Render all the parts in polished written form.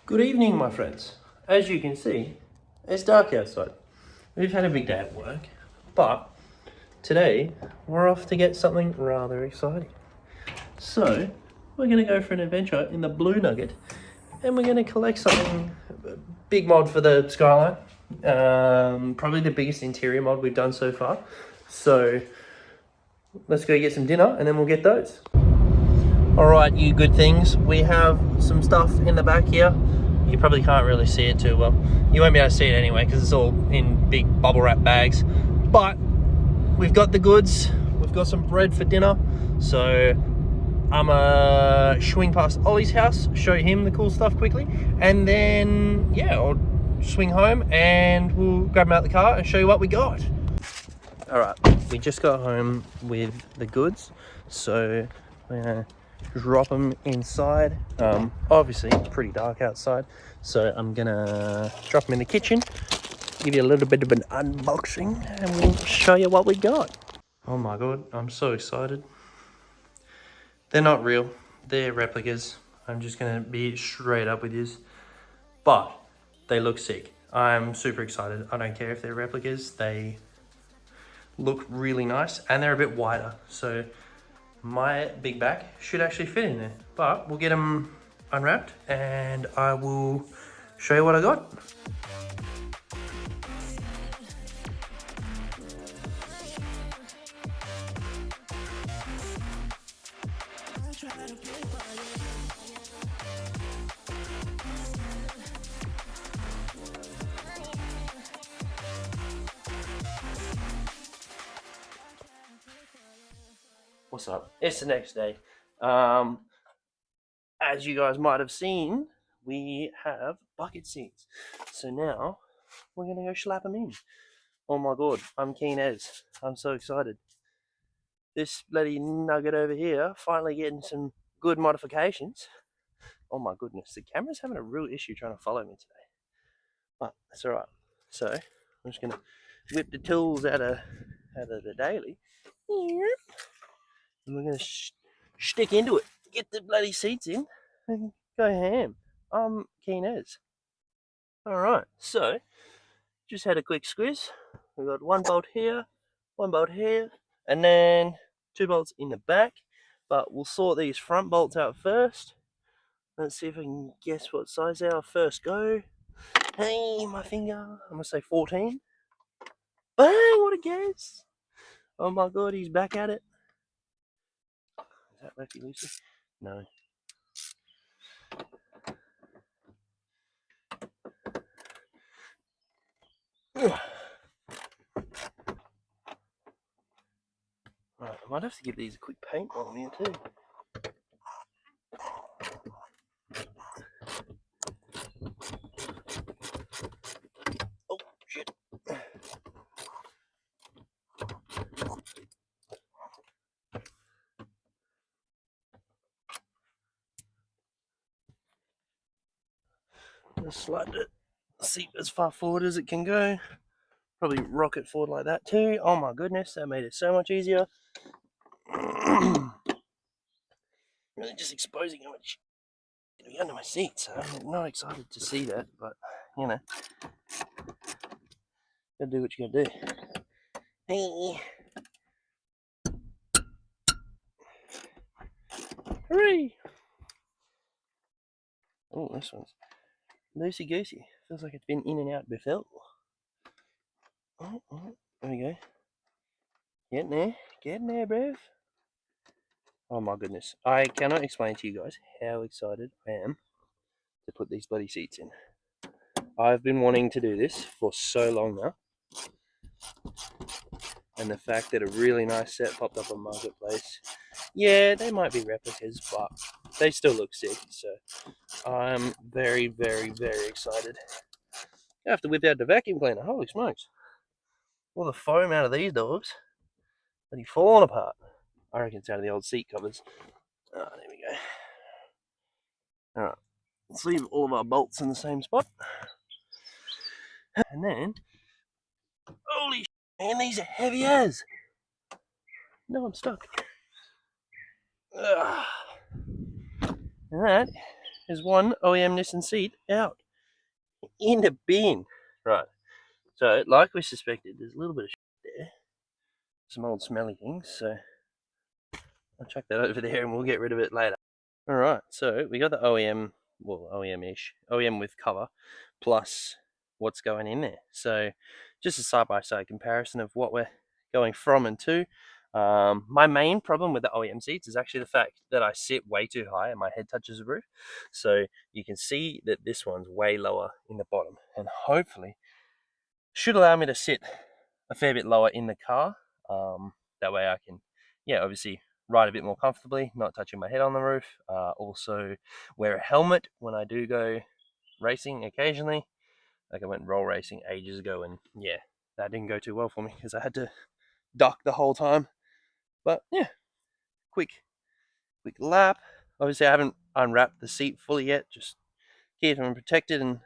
Good evening, my friends. As you can see, it's dark outside. We've had a big day at work, but today we're off to get something rather exciting. So, we're going to go for an adventure in the Blue Nugget, and we're going to collect something, a big mod for the Skyline. Probably the biggest interior mod we've done so far. So, let's go get some dinner, and then we'll get those. Alright, you good things, we have some stuff in the back here. You probably can't really see it too well. You won't be able to see it anyway because it's all in big bubble wrap bags. But we've got the goods. We've got some bread for dinner. So I'm gonna swing past Ollie's house, show him the cool stuff quickly, and then yeah, I'll swing home and we'll grab him out the car and show you what we got. Alright, we just got home with the goods, so we're gonna drop them inside. Obviously it's pretty dark outside, so I'm gonna drop them in the kitchen, give you a little bit of an unboxing, and we'll show you what we got. Oh my god, I'm so excited. They're not real, they're replicas. I'm just gonna be straight up with you, but they look sick. I'm super excited. I don't care if they're replicas, they look really nice and they're a bit wider, so my big back should actually fit in there. But we'll get them unwrapped and I will show you what I got. What's up? It's the next day. As you guys might have seen, we have bucket seats. So now we're gonna go slap them in. Oh my god, I'm keen as. I'm so excited. This bloody nugget over here finally getting some good modifications. Oh my goodness, the camera's having a real issue trying to follow me today. But that's alright. So I'm just gonna whip the tools out of the daily. And we're gonna stick into it, get the bloody seats in, and go ham. I'm keen as. Alright, so just had a quick squiz. We've got one bolt here, and then 2 bolts in the back. But we'll sort these front bolts out first. Let's see if I can guess what size they are first go. Hey, my finger. I'm gonna say 14. Bang, what a guess. Oh my god, he's back at it. Is that lefty loosey? No. Right, I might have to give these a quick paint while I'm here too. Oh shit. Just slide the seat as far forward as it can go. Probably rock it forward like that too. Oh my goodness, that made it so much easier. Really just exposing how much under my seat, so I'm not excited to see that, but you know, gotta do what you gotta do. Hey. Hooray! Oh, this one's loosey goosey. Feels like it's been in and out before. Oh, there we go. Getting there, bruv. Oh my goodness. I cannot explain to you guys how excited I am to put these bloody seats in. I've been wanting to do this for so long now. And the fact that a really nice set popped up on Marketplace. Yeah, they might be replicas, but they still look sick. So I'm very, very, very excited. I have to whip out the vacuum cleaner. Holy smokes. All the foam out of these dogs. Bloody falling apart. I reckon it's out of the old seat covers. Oh, there we go. Alright, let's leave all of our bolts in the same spot. And then, holy man, these are heavy as. No, I'm stuck. And that is one OEM Nissan seat out in the bin. Right. So, like we suspected, there's a little bit of shit there. Some old smelly things. So, I'll chuck that over there and we'll get rid of it later. Alright, so we got the OEM, well, OEM-ish, OEM with cover, plus what's going in there. So, just a side-by-side comparison of what we're going from and to. My main problem with the OEM seats is actually the fact that I sit way too high and my head touches the roof. So you can see that this one's way lower in the bottom, and hopefully should allow me to sit a fair bit lower in the car. That way I can, yeah, obviously ride a bit more comfortably, not touching my head on the roof. Also wear a helmet when I do go racing occasionally. Like I went roll racing ages ago, and yeah, that didn't go too well for me because I had to duck the whole time. But yeah, quick lap. Obviously I haven't unwrapped the seat fully yet, just keep them protected and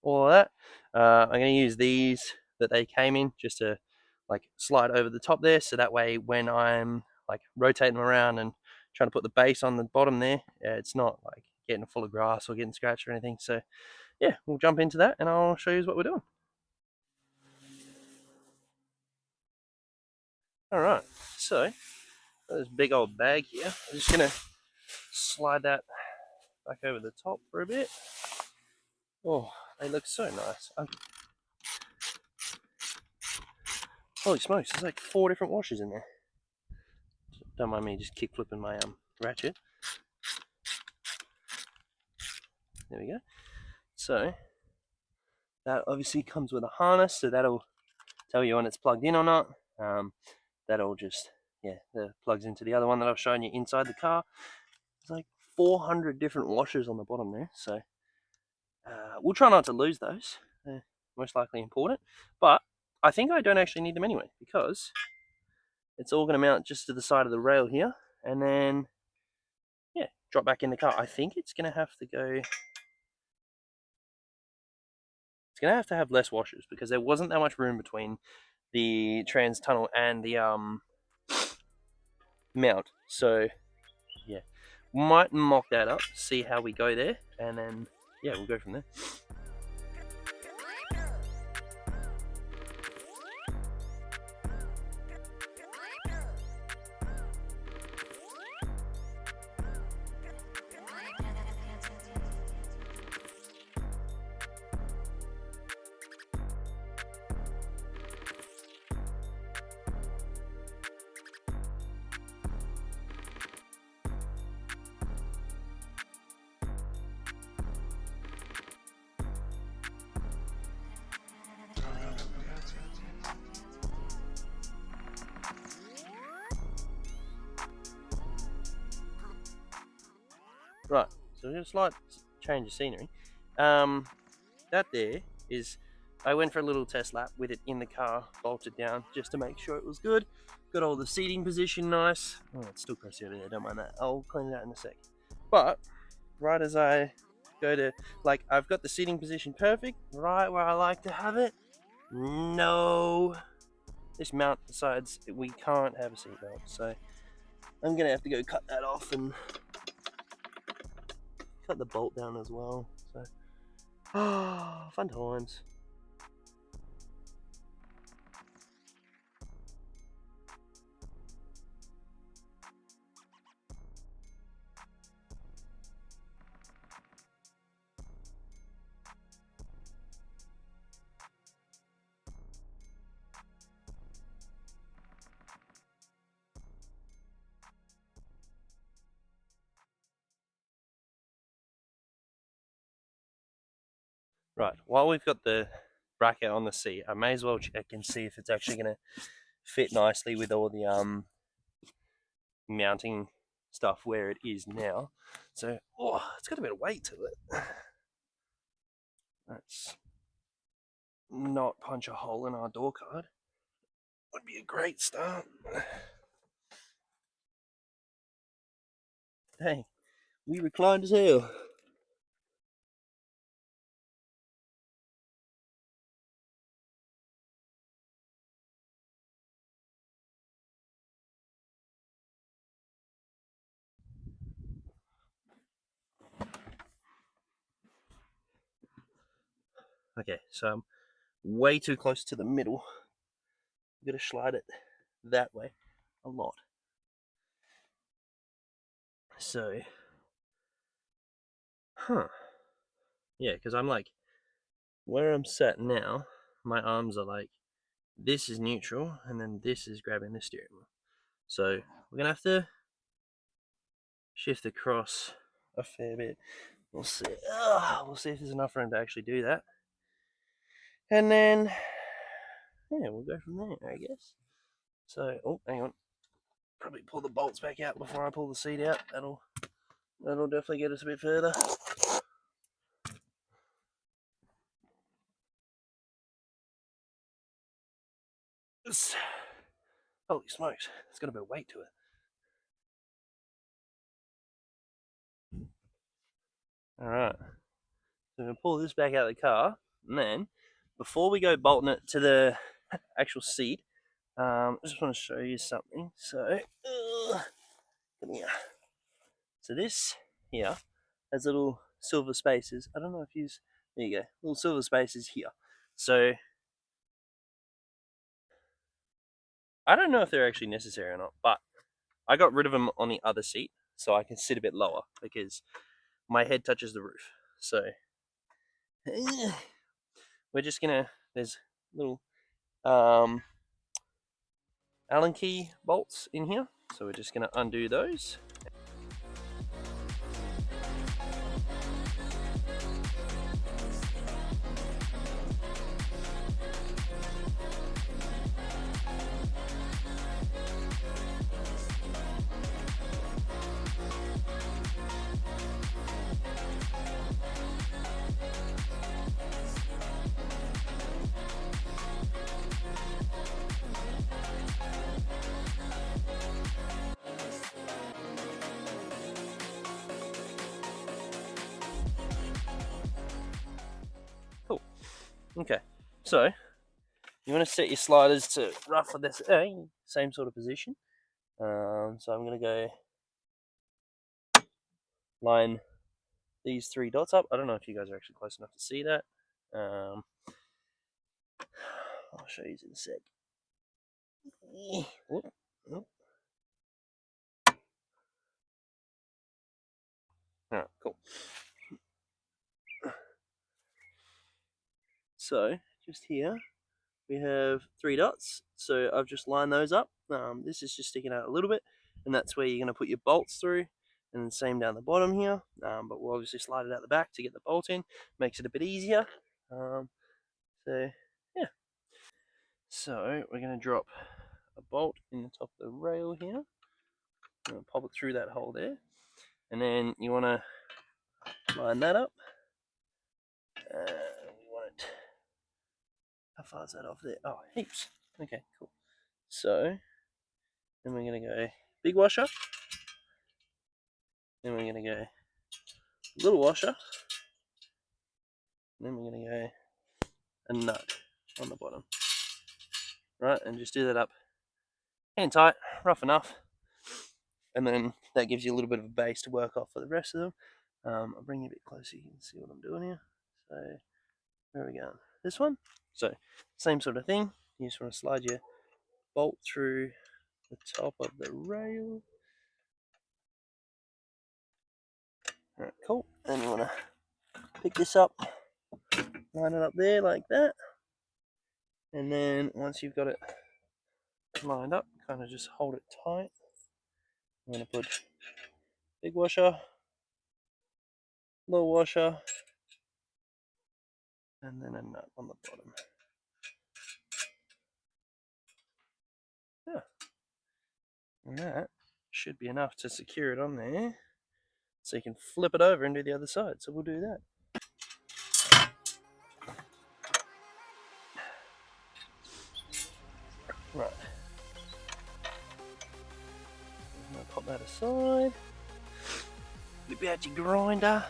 all of that. I'm going to use these that they came in just to like slide over the top there, so that way when I'm like rotating them around and trying to put the base on the bottom there, it's not like getting full of grass or getting scratched or anything. So yeah, we'll jump into that and I'll show you what we're doing. All right, so this big old bag here, I'm just going to slide that back over the top for a bit. Oh, they look so nice. Holy smokes, there's like 4 different washers in there. Don't mind me just kick flipping my ratchet. There we go. So that obviously comes with a harness, so that'll tell you when it's plugged in or not. That'll just, yeah, that plugs into the other one that I've shown you inside the car. There's like 400 different washers on the bottom there, so we'll try not to lose those. They're most likely important, but I think I don't actually need them anyway, because it's all going to mount just to the side of the rail here, and then yeah, drop back in the car. I think it's going to have to go. It's going to have less washers because there wasn't that much room between the trans tunnel and the mount. So yeah, might mock that up, see how we go there, and then yeah, we'll go from there. Right, so just a slight change of scenery. That there is, I went for a little test lap with it in the car, bolted down, just to make sure it was good. Got all the seating position nice. Oh, it's still crusty over there, don't mind that. I'll clean it out in a sec. But, right as I go to, like, I've got the seating position perfect, right where I like to have it. No, this mount decides we can't have a seatbelt, so I'm gonna have to go cut that off and cut the bolt down as well. So, fun times. Right, while we've got the bracket on the seat, I may as well check and see if it's actually going to fit nicely with all the mounting stuff where it is now. So, oh, it's got a bit of weight to it. Let's not punch a hole in our door card. Would be a great start. Hey, we reclined as hell. Okay, so I'm way too close to the middle. I'm gonna slide it that way a lot. So, yeah, because I'm like, where I'm sat now, my arms are like, this is neutral, and then this is grabbing the steering wheel. So we're gonna have to shift the cross a fair bit. We'll see. We'll see if there's enough room to actually do that, and then yeah, we'll go from there, I guess. So, oh, hang on. Probably pull the bolts back out before I pull the seat out. That'll definitely get us a bit further. Holy smokes, it's got a bit of weight to it. Alright, so I'm going to pull this back out of the car, and then, before we go bolting it to the actual seat, I just want to show you something. So, come here. So this here has little silver spaces. I don't know if you there you go, little silver spaces here. So, I don't know if they're actually necessary or not, but I got rid of them on the other seat so I can sit a bit lower because my head touches the roof. So we're just gonna, there's little Allen key bolts in here, so we're just gonna undo those. Cool. Okay, so you want to set your sliders to roughly this same sort of position. So I'm gonna go line these three dots up. I don't know if you guys are actually close enough to see that. I'll show you in a sec. Alright, cool. So, just here, we have three dots. So I've just lined those up. This is just sticking out a little bit, and that's where you're going to put your bolts through. And then same down the bottom here. But we'll obviously slide it out the back to get the bolt in. Makes it a bit easier. So, yeah. So we're going to drop a bolt in the top of the rail here. Pop it through that hole there. And then you want to line that up. You want it. How far is that off there? Oh, heaps. Okay, cool. So then we're going to go big washer. Then we're going to go little washer. Then we're going to go a nut on the bottom. Right, and just do that up hand tight, rough enough. And then that gives you a little bit of a base to work off for the rest of them. I'll bring you a bit closer so you can see what I'm doing here. So, where are we going? This one? So, same sort of thing. You just want to slide your bolt through the top of the rail. Alright, cool. And you want to pick this up, line it up there like that. And then once you've got it lined up, kind of just hold it tight. I'm going to put big washer, little washer, and then a nut on the bottom. Yeah. And that should be enough to secure it on there. So you can flip it over and do the other side. So we'll do that. Right. I'm going to pop that aside. Whip out your grinder.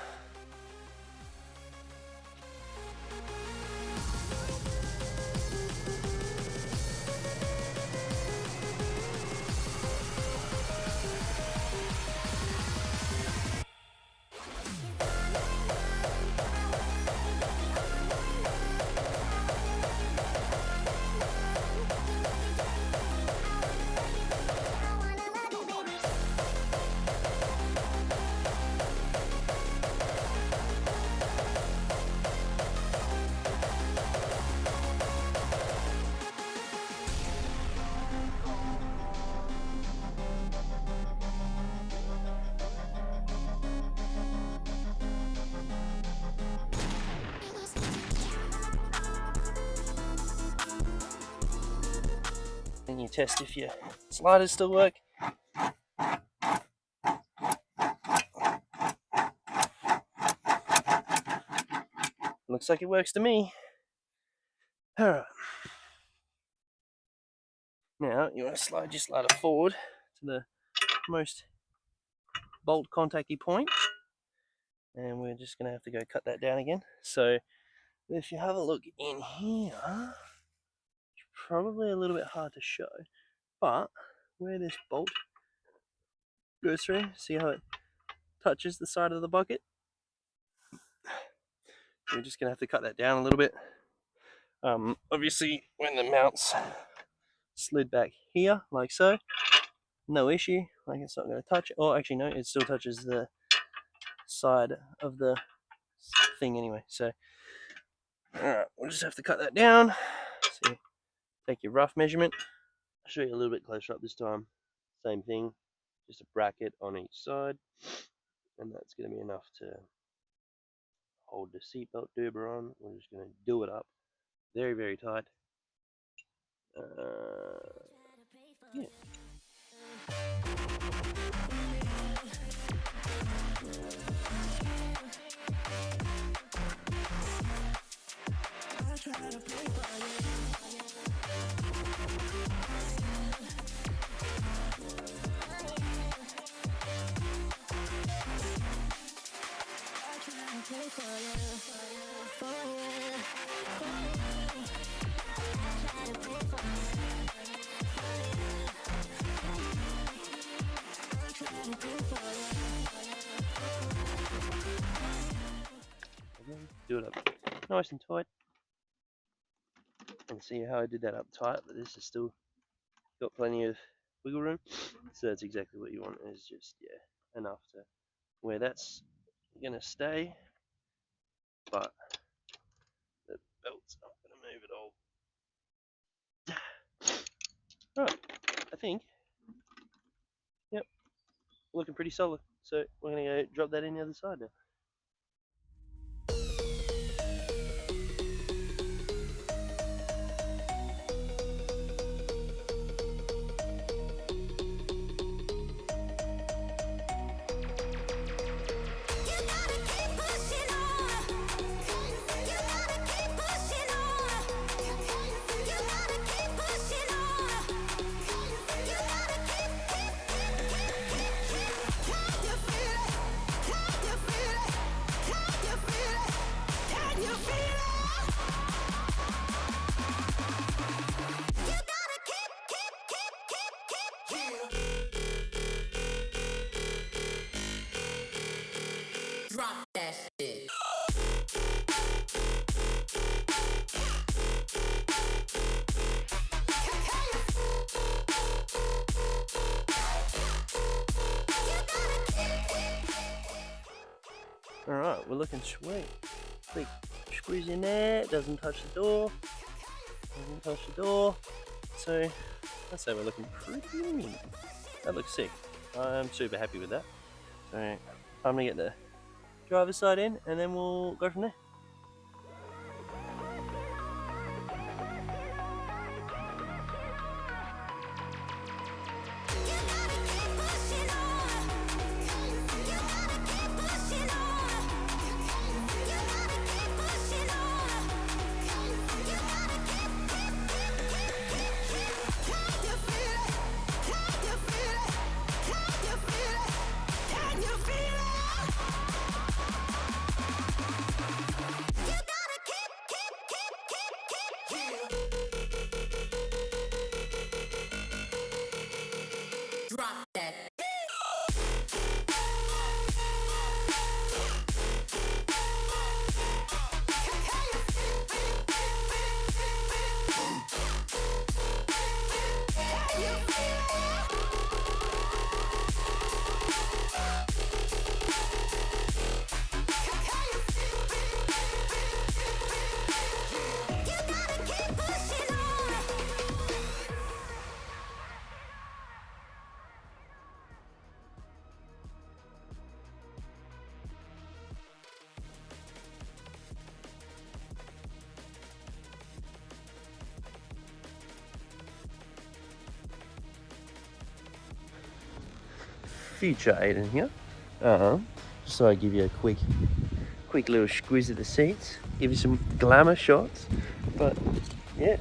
then you test if your sliders still work. Looks like it works to me. Alright. Now you want to slide your slider forward to the most bolt contacty point. And we're just going to have to go cut that down again. So if you have a look in here, it's probably a little bit hard to show, but where this bolt goes through, see how it touches the side of the bucket? We're just going to have to cut that down a little bit. Obviously, when the mount's slid back here, like so, no issue. Like, it's not going to touch it. Oh, actually, no, it still touches the side of the thing anyway. So, alright, we'll just have to cut that down. So, take your rough measurement. I'll show you a little bit closer up this time. Same thing, just a bracket on each side, and that's going to be enough to hold the seatbelt duber on. We're just going to do it up very, very tight. Yeah. Do it up nice and tight. And see how I did that up tight, but this is still got plenty of wiggle room. So that's exactly what you want, is just, yeah, enough to where that's gonna stay, but the belt's not gonna move at all. Right, I think, yep, looking pretty solid. So we're gonna go drop that in the other side now. Drop that shit. Alright, we're looking sweet. Click squeeze in there, doesn't touch the door. Doesn't touch the door. So, I'd say we're looking pretty neat. That looks sick. I'm super happy with that. So, I'm gonna get the driver's side in and then we'll go from there. future Aiden here. Just so I give you a quick little squiz of the seats, give you some glamour shots. But yeah,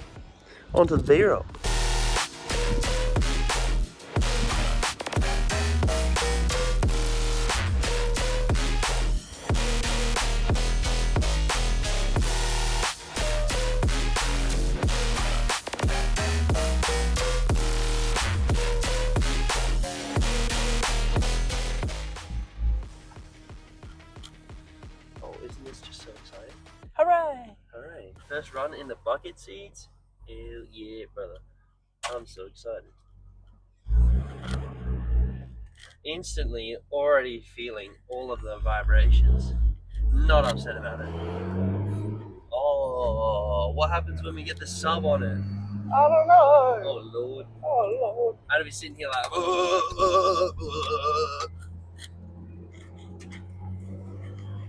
on to the B-roll. Isn't this just so exciting? Hooray! Hooray. First run in the bucket seats. Hell yeah, brother. I'm so excited. Instantly already feeling all of the vibrations. Not upset about it. Oh, what happens when we get the sub on it? I don't know. Oh Lord. Oh Lord. I'd be sitting here like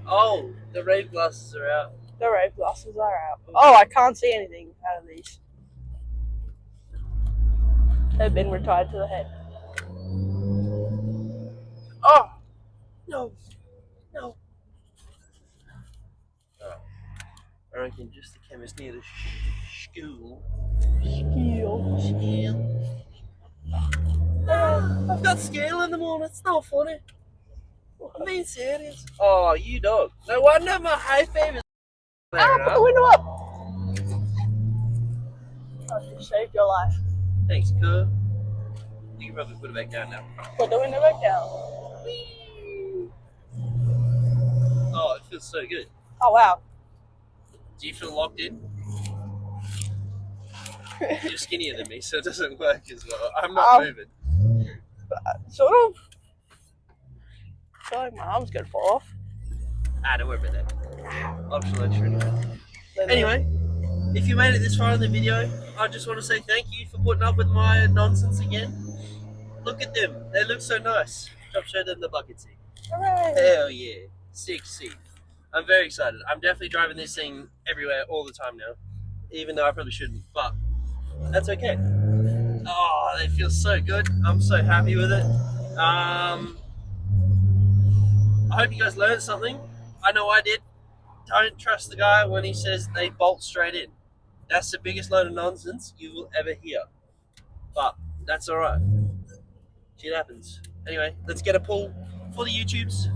oh, the rave glasses are out. The rave glasses are out. Oh, I can't see anything out of these. They've been retired to the head. Oh! No. No. Oh. I reckon just the chemist near the school. Scale. I've got scale in the morning. It's not funny. I'm being serious. Oh, you dog. No wonder my high fever's there. Put the window up. I just saved your life. Thanks, cuz. You can probably put it back down now. Put the window back down. Oh, it feels so good. Oh wow. Do you feel locked in? You're skinnier than me, so it doesn't work as well. I'm not moving. Sort of. I feel like my arm's gonna fall off. Don't worry about that. Optional extra anyway. If you made it this far in the video, I just want to say thank you for putting up with my nonsense again. Look at them. They look so nice. I'll show them the bucket seat. Hooray. Hell yeah. 6 seat. I'm very excited. I'm definitely driving this thing everywhere all the time now. Even though I probably shouldn't, but that's okay. Oh, they feel so good. I'm so happy with it. I hope you guys learned something. I know I did. Don't trust the guy when he says they bolt straight in. That's the biggest load of nonsense you will ever hear. But that's alright. Shit happens. Anyway, let's get a pull for the YouTubes.